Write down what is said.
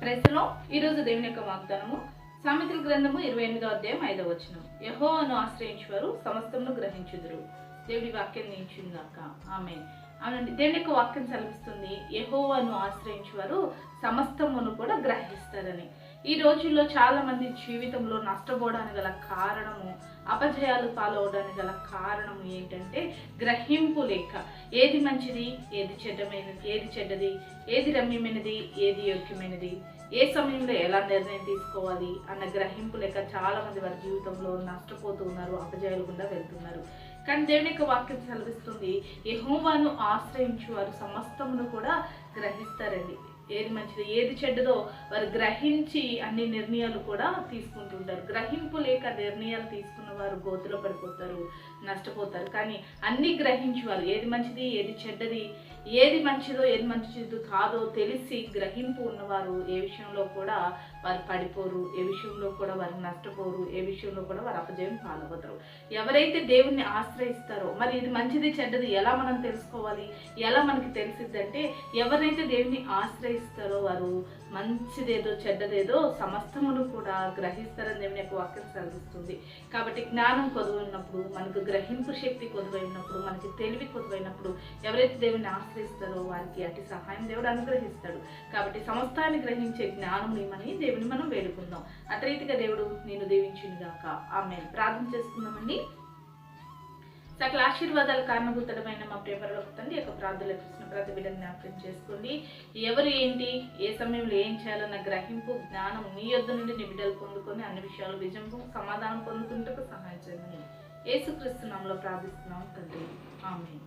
ప్రైస్లో ఈరోజు దేవుని యొక్క వాగ్దానము సామెతల గ్రంథము 28వ అధ్యాయం 5వ వచనం. యెహోవాను ఆశ్రయించువారు సమస్తమును గ్రహించుదురు. దేవుడి వాక్యం నిలిచిందాక ఆమేన్. అవునండి, దేవుని యొక్క వాక్యం సెలవిస్తుంది యెహోవాను ఆశ్రయించువారు సమస్తమును కూడా గ్రహిస్తారని. ఈ రోజుల్లో చాలా మంది జీవితంలో నష్టపోవడానికి గల కారణము, అపజయాలు పాలవడానికి గల కారణము ఏంటంటే గ్రహింపు లేక. ఏది మంచిది, ఏది చెడ్డది, ఏది రమ్యమైనది, ఏది యోగ్యమైనది, ఏ సమయంలో ఎలా నిర్ణయం తీసుకోవాలి అన్న గ్రహింపు లేక చాలా మంది వారి జీవితంలో నష్టపోతూ ఉన్నారు, అపజయాలు గుండా వెళ్తున్నారు. కానీ దేవుని యొక్క వాక్యం సెలవిస్తుంది యెహోవాను ఆశ్రయించు వారు సమస్తమును కూడా గ్రహిస్తారండి. ఏది మంచిది, ఏది చెడ్డదో వారు గ్రహించి అన్ని నిర్ణయాలు కూడా తీసుకుంటుంటారు. గ్రహింపు లేక నిర్ణయాలు తీసుకున్న వారు గోతులో పడిపోతారు, నష్టపోతారు. కానీ అన్ని గ్రహించేవారు ఏది మంచిది, ఏది చెడ్డది, ఏది మంచిదో ఏది మంచిది కాదో తెలిసి గ్రహింపు ఉన్నవారు ఏ విషయంలో కూడా వారు పడిపోరు, ఏ విషయంలో కూడా వారు నష్టపోరు, ఏ విషయంలో కూడా వారు అపజయం పాల్గొతారు. ఎవరైతే దేవుణ్ణి ఆశ్రయిస్తారో, మరి ఇది మంచిది చెడ్డది ఎలా మనం తెలుసుకోవాలి, ఎలా మనకి తెలిసిద్దంటే ఎవరైతే దేవుణ్ణి ఆశ్రయిస్తారో వారు మంచిదేదో చెడ్డదేదో సమస్తమును కూడా గ్రహిస్తారని దేవుని యొక్క వాక్యం సెలవిస్తుంది. కాబట్టి జ్ఞానం కొదువైనప్పుడు, మనకు గ్రహింపు శక్తి కొదువైనప్పుడు, మనకి తెలివి కొదువైనప్పుడు ఎవరైతే దేవుని ఆశ్రయిస్తారో వారికి అతి సహాయం దేవుడు అనుగ్రహిస్తాడు. కాబట్టి సమస్తాన్ని గ్రహించే జ్ఞానం నిమ్మని దేవుని మనం వేడుకుందాం. అతరీతిగా దేవుడు నేను దీవించునుగాక. ఆమేన్. ప్రార్థన చేసుకుందామండి. సకల ఆశీర్వాదాలు కారణభూతమైన మా ప్రియపరలోక తండ్రి యొక్క ప్రార్థనలు చూసిన ప్రతి బిడ్డను జ్ఞాపకం చేసుకోండి. ఎవరు ఏంటి, ఏ సమయంలో ఏం చేయాలన్న గ్రహింపు జ్ఞానం నీ యొద్ద నుండి నీ బిడ్డలు పొందుకొని అన్ని విషయాలు విజయం సమాధానం పొందుకుంటూ సహాయం చేయమని యేసుక్రీస్తు నామములో ప్రార్థిస్తున్నాం తండ్రి. ఆమేన్.